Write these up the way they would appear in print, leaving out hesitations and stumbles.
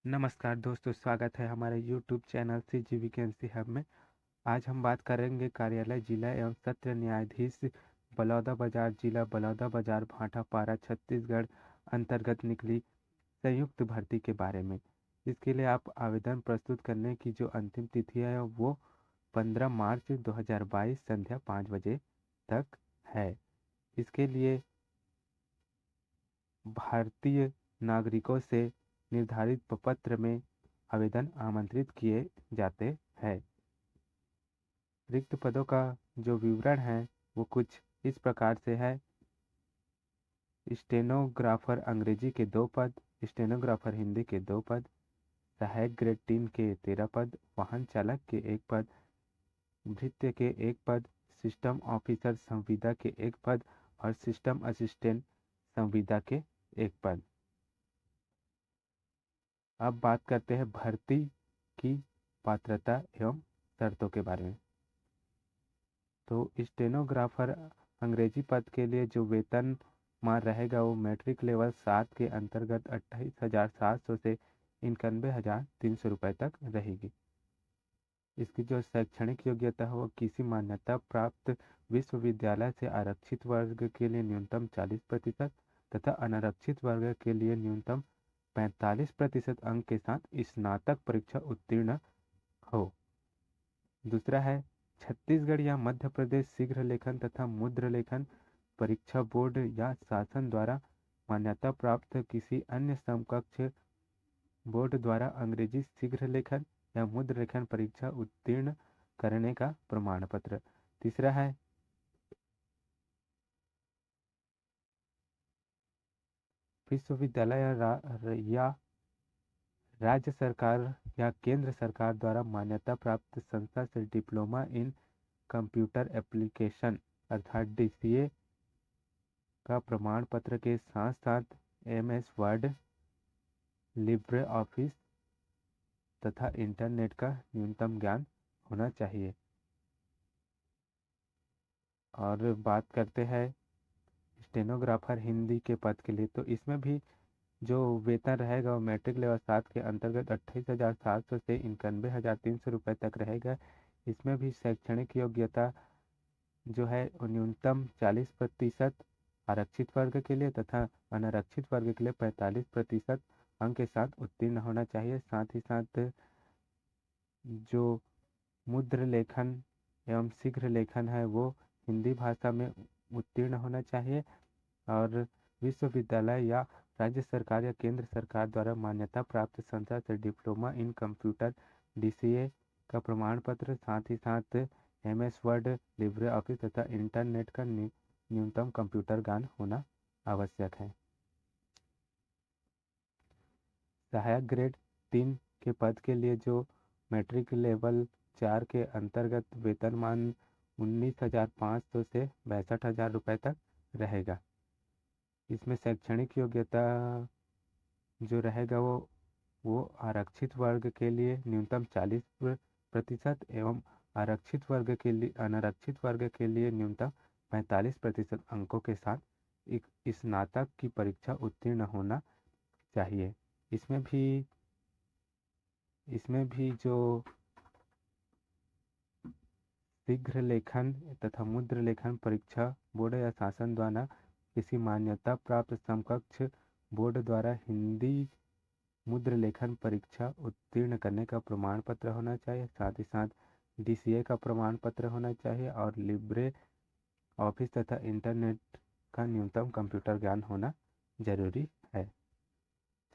नमस्कार दोस्तों, स्वागत है हमारे YouTube channel CG vacancy hub में। आज हम बात करेंगे कार्यालय जिला एवं सत्र न्यायाधीश बलौदाबाजार जिला बलौदाबाजार भाटापारा छत्तीसगढ़ अंतर्गत निकली संयुक्त भर्ती के बारे में। इसके लिए आप आवेदन प्रस्तुत करने की जो अंतिम तिथि है वो 15 मार्च 2022 संध्या 5 बजे तक है। इसके लिए भारतीय नागरिकों से निर्धारित प्रपत्र में आवेदन आमंत्रित किए जाते हैं। रिक्त पदों का जो विवरण है वो कुछ इस प्रकार से है। स्टेनोग्राफर अंग्रेजी के 2 पद, स्टेनोग्राफर हिंदी के 2 पद, सहायक ग्रेड 3 के 13 पद, वाहन चालक के 1 पद, भृत्य के 1 पद, सिस्टम ऑफिसर संविदा के 1 पद और सिस्टम असिस्टेंट संविदा के 1 पद। अब बात करते हैं भर्ती की पात्रता एवं शर्तों के बारे में। तो स्टेनोग्राफर अंग्रेजी पद के लिए जो वेतन मान रहेगा वो मैट्रिक लेवल 7 के अंतर्गत 28,700 से 91,300 रुपये तक रहेगी। इसकी जो शैक्षणिक योग्यता है वो किसी मान्यता प्राप्त विश्वविद्यालय से आरक्षित वर्ग के लिए न्यूनतम 40% तथा अनारक्षित वर्ग के लिए न्यूनतम 45% अंक के साथ स्नातक परीक्षा उत्तीर्ण हो। दूसरा है छत्तीसगढ़ या मध्य प्रदेश शीघ्र लेखन तथा मुद्र लेखन परीक्षा बोर्ड या शासन द्वारा मान्यता प्राप्त किसी अन्य समकक्ष बोर्ड द्वारा अंग्रेजी शीघ्र लेखन या मुद्र लेखन परीक्षा उत्तीर्ण करने का प्रमाण पत्र। तीसरा है विश्वविद्यालय या राज्य सरकार या केंद्र सरकार द्वारा मान्यता प्राप्त संस्था से डिप्लोमा इन कंप्यूटर एप्लीकेशन अर्थात DCA का प्रमाण पत्र के साथ साथ MS वर्ड, लिब्रे ऑफिस तथा इंटरनेट का न्यूनतम ज्ञान होना चाहिए। और बात करते हैं स्टेनोग्राफर हिंदी के पद के लिए, तो इसमें भी जो वेतन रहेगा वो मैट्रिक लेवल 7 के अंतर्गत 28,700 से 91,300 रुपये तक रहेगा। इसमें भी शैक्षणिक योग्यता जो है वो न्यूनतम 40% आरक्षित वर्ग के लिए तथा अनारक्षित वर्ग के लिए 45% अंक के साथ उत्तीर्ण होना चाहिए। साथ ही साथ जो मुद्र लेखन एवं शीघ्र लेखन है वो हिंदी भाषा में उत्तीर्ण होना चाहिए। और विश्वविद्यालय या राज्य सरकार या केंद्र सरकार द्वारा मान्यता प्राप्त संस्था से डिप्लोमा इन कंप्यूटर DCA का प्रमाण पत्र, साथ ही साथ MS वर्ड, लिब्रे ऑफिस तथा इंटरनेट का न्यूनतम कंप्यूटर ज्ञान होना आवश्यक है। सहायक ग्रेड 3 के पद के लिए जो मैट्रिक लेवल 4 के अंतर्गत वेतनमान 19,500 से 62,000 रुपये तक रहेगा। इसमें शैक्षणिक योग्यता जो रहेगा वो आरक्षित वर्ग के लिए न्यूनतम 40% एवं आरक्षित वर्ग के लिए अनारक्षित वर्ग के लिए न्यूनतम 45% अंकों के साथ एक स्नातक की परीक्षा उत्तीर्ण होना चाहिए। इसमें भी जो शीघ्र लेखन तथा मुद्र लेखन परीक्षा बोर्ड या शासन द्वारा किसी मान्यता प्राप्त समकक्ष बोर्ड द्वारा हिंदी मुद्र लेखन परीक्षा उत्तीर्ण करने का प्रमाण पत्र होना चाहिए। साथ ही साथ DCA का प्रमाण पत्र होना चाहिए और लिब्रे ऑफिस तथा इंटरनेट का न्यूनतम कंप्यूटर ज्ञान होना जरूरी है।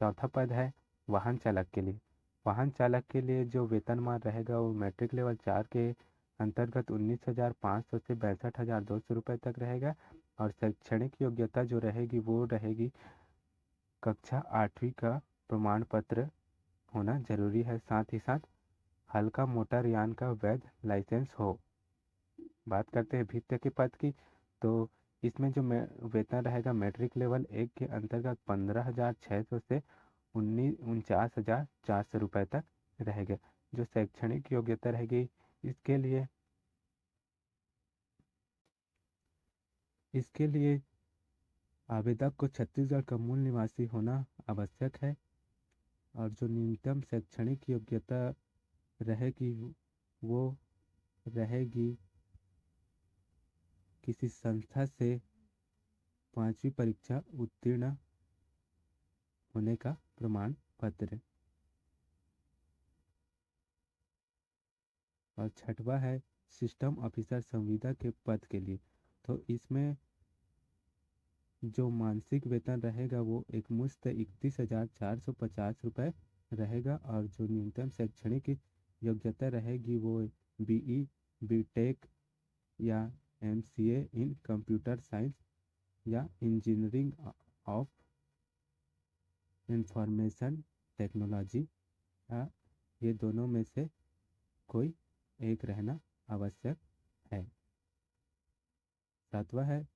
चौथा पद है वाहन चालक के लिए। वाहन चालक के लिए जो वेतनमान रहेगा वो मैट्रिक लेवल 4 के अंतर्गत 19,500 से 62,200 रुपये तक रहेगा। और शैक्षणिक योग्यता जो रहेगी वो रहेगी कक्षा 8वीं का प्रमाण पत्र होना जरूरी है। साथ ही साथ हल्का मोटर यान का वैध लाइसेंस हो। बात करते हैं भृत्य के पद की, तो इसमें जो वेतन रहेगा मैट्रिक लेवल 1 के अंतर्गत 15,600 से 49,400 रुपये तक रहेगा। जो शैक्षणिक योग्यता रहेगी इसके लिए आवेदक को छत्तीसगढ़ का मूल निवासी होना आवश्यक है। और जो न्यूनतम शैक्षणिक योग्यता रहेगी वो रहेगी किसी संस्था से 5वीं परीक्षा उत्तीर्ण होने का प्रमाण पत्र। और छठवा है सिस्टम ऑफिसर संविदा के पद के लिए। तो इसमें जो मासिक वेतन रहेगा वो एक मुश्त 31,450 रुपये रहेगा। और जो न्यूनतम शैक्षणिक योग्यता रहेगी वो बीई, बीटेक या एमसीए इन कंप्यूटर साइंस या इंजीनियरिंग ऑफ इंफॉर्मेशन टेक्नोलॉजी या ये दोनों में से कोई एक रहना आवश्यक है। सातवां है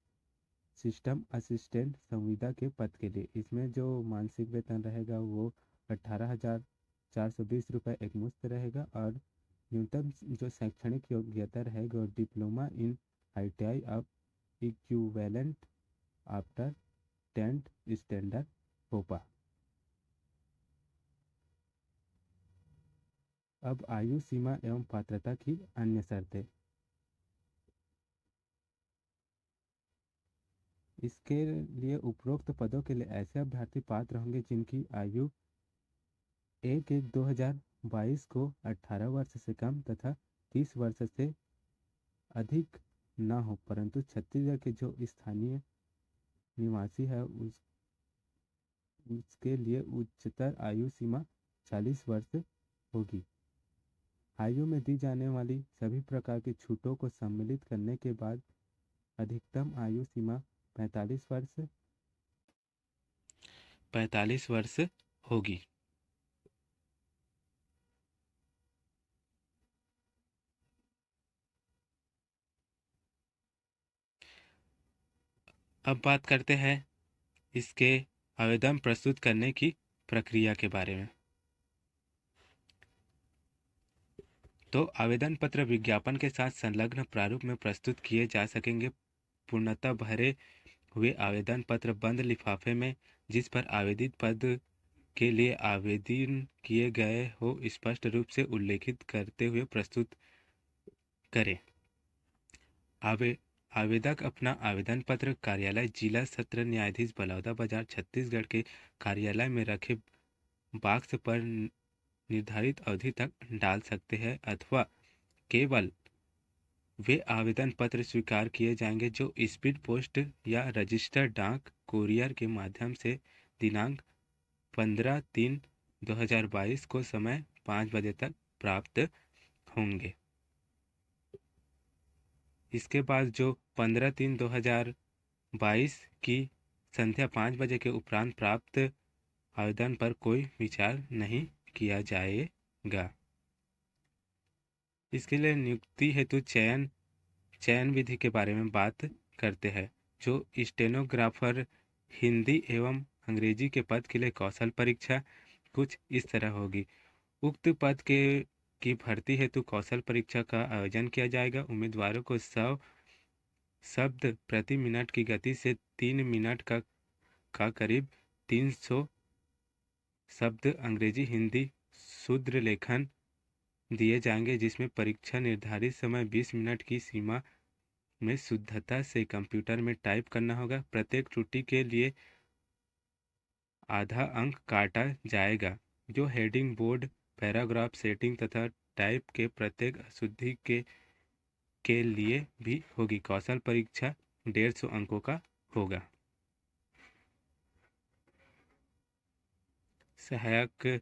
सिस्टम असिस्टेंट संविदा के पद के लिए। इसमें जो मासिक वेतन रहेगा वो 18,420 रुपये एक मुश्त रहेगा। और न्यूनतम जो शैक्षणिक योग्यता रहेगा वो diploma in ITI of equivalent after 10th standard होगा। अब आयु सीमा एवं पात्रता की अन्य शर्तें। इसके लिए उपरोक्त पदों के लिए ऐसे अभ्यर्थी पात्र होंगे जिनकी आयु 1/1/2022 को 18 वर्ष से कम तथा 30 वर्ष से अधिक ना हो, परंतु छत्तीसगढ़ के जो स्थानीय निवासी है उसके लिए उच्चतर आयु सीमा 40 वर्ष होगी। आयु में दी जाने वाली सभी प्रकार की छूटों को सम्मिलित करने के बाद अधिकतम आयु सीमा 45 वर्ष होगी। अब बात करते हैं इसके आवेदन प्रस्तुत करने की प्रक्रिया के बारे में। तो आवेदन पत्र विज्ञापन के साथ संलग्न प्रारूप में प्रस्तुत किए जा सकेंगे। पूर्णतः भरे हुए आवेदन पत्र बंद लिफाफे में जिस पर आवेदित पद के लिए आवेदन किए गए हो स्पष्ट रूप से उल्लेखित करते हुए प्रस्तुत करें। आवेदक अपना आवेदन पत्र कार्यालय जिला सत्र न्यायाधीश बलौदा बाजार छत्तीसगढ़ के कार्यालय में रखे बॉक्स पर निर्धारित अवधि तक डाल सकते हैं अथवा केवल वे आवेदन पत्र स्वीकार किए जाएंगे जो स्पीड पोस्ट या रजिस्टर्ड डाक कोरियर के माध्यम से दिनांक 15/3/2022 को समय 5 बजे तक प्राप्त होंगे। इसके बाद जो 15/3/2022 की संध्या 5 बजे के उपरांत प्राप्त आवेदन पर कोई विचार नहीं किया जाएगा। इसके लिए नियुक्ति हेतु चयन विधि के बारे में बात करते हैं। जो स्टेनोग्राफर हिंदी एवं अंग्रेजी के पद के लिए कौशल परीक्षा कुछ इस तरह होगी। उक्त पद की भर्ती हेतु कौशल परीक्षा का आयोजन किया जाएगा। उम्मीदवारों को 100 शब्द प्रति मिनट की गति से 3 मिनट का करीब 300 शब्द अंग्रेजी हिंदी शुद्ध लेखन दिए जाएंगे, जिसमें परीक्षा निर्धारित समय 20 मिनट की सीमा में शुद्धता से कंप्यूटर में टाइप करना होगा। प्रत्येक त्रुटि के लिए आधा अंक काटा जाएगा। जो हेडिंग, बोर्ड, पैराग्राफ सेटिंग तथा टाइप के प्रत्येक अशुद्धि के लिए भी होगी। कौशल परीक्षा 150 अंकों का होगा। सहायक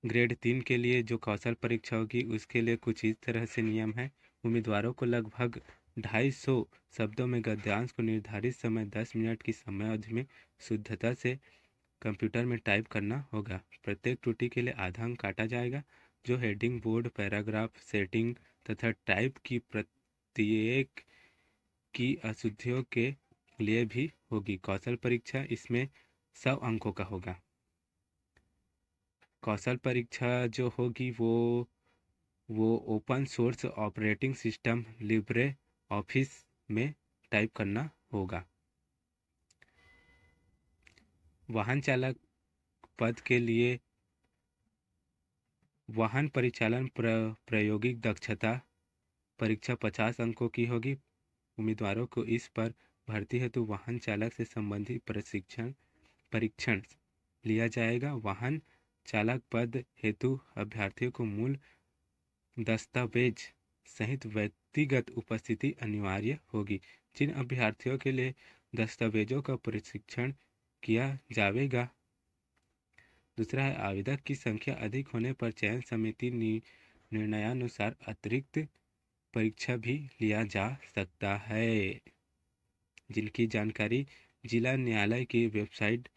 ग्रेड 3 के लिए जो कौशल परीक्षा होगी उसके लिए कुछ इस तरह से नियम है। उम्मीदवारों को लगभग 250 शब्दों में गद्यांश को निर्धारित समय 10 मिनट की समय अवधि में शुद्धता से कंप्यूटर में टाइप करना होगा। प्रत्येक त्रुटि के लिए आधा अंक काटा जाएगा। जो हेडिंग, बोर्ड, पैराग्राफ सेटिंग तथा टाइप की प्रत्येक की अशुद्धियों के लिए भी होगी। कौशल परीक्षा इसमें 100 अंकों का होगा। कौशल परीक्षा जो होगी वो open source operating system Libre office में टाइप करना होगा। वाहन चालक पद के लिए वाहन परिचालन प्रायोगिक दक्षता परीक्षा 50 अंकों की होगी। उम्मीदवारों को इस पर भर्ती हेतु वाहन चालक से संबंधित परीक्षण लिया जाएगा। वाहन चालक पद हेतु अभ्यर्थियों को मूल दस्तावेज सहित व्यक्तिगत उपस्थिति अनिवार्य होगी। जिन अभ्यर्थियों के लिए दस्तावेजों का परीक्षण किया जाएगा। दूसरा है आवेदक की संख्या अधिक होने पर चयन समिति निर्णयानुसार अतिरिक्त परीक्षा भी लिया जा सकता है, जिनकी जानकारी जिला न्यायालय की वेबसाइट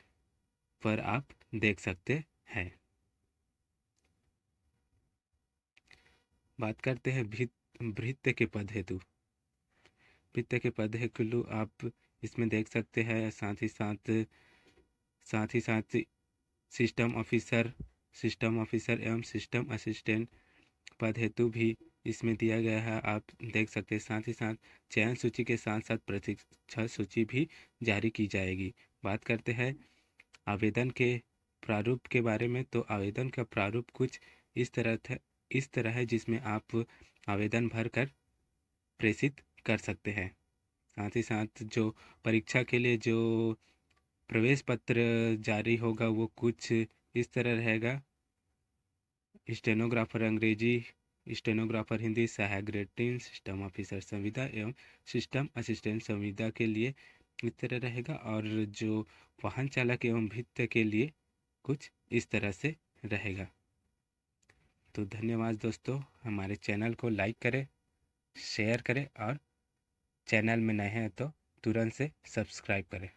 पर आप देख सकते हैं। बात करते हैं भृत्य के पद हेतु। भृत्य के पद हेतु आप इसमें देख सकते हैं। साथ ही साथ सिस्टम ऑफिसर एवं सिस्टम असिस्टेंट पद हेतु भी इसमें दिया गया है, आप देख सकते हैं। साथ ही साथ चयन सूची के साथ साथ परीक्षा सूची भी जारी की जाएगी। बात करते हैं आवेदन के प्रारूप के बारे में। तो आवेदन का प्रारूप कुछ इस तरह है जिसमें आप आवेदन भरकर प्रेषित कर सकते हैं। साथ ही साथ जो परीक्षा के लिए जो प्रवेश पत्र जारी होगा वो कुछ इस तरह रहेगा। स्टेनोग्राफर अंग्रेजी, स्टेनोग्राफर हिंदी, सहायक ग्रेड 3, सिस्टम ऑफिसर संविदा एवं सिस्टम असिस्टेंट संविदा के लिए इस तरह रहेगा। और जो वाहन चालक एवं भृत्य के लिए कुछ इस तरह से रहेगा। तो धन्यवाद दोस्तों। हमारे चैनल को लाइक करें, शेयर करें और चैनल में नए हैं तो तुरंत से सब्सक्राइब करें।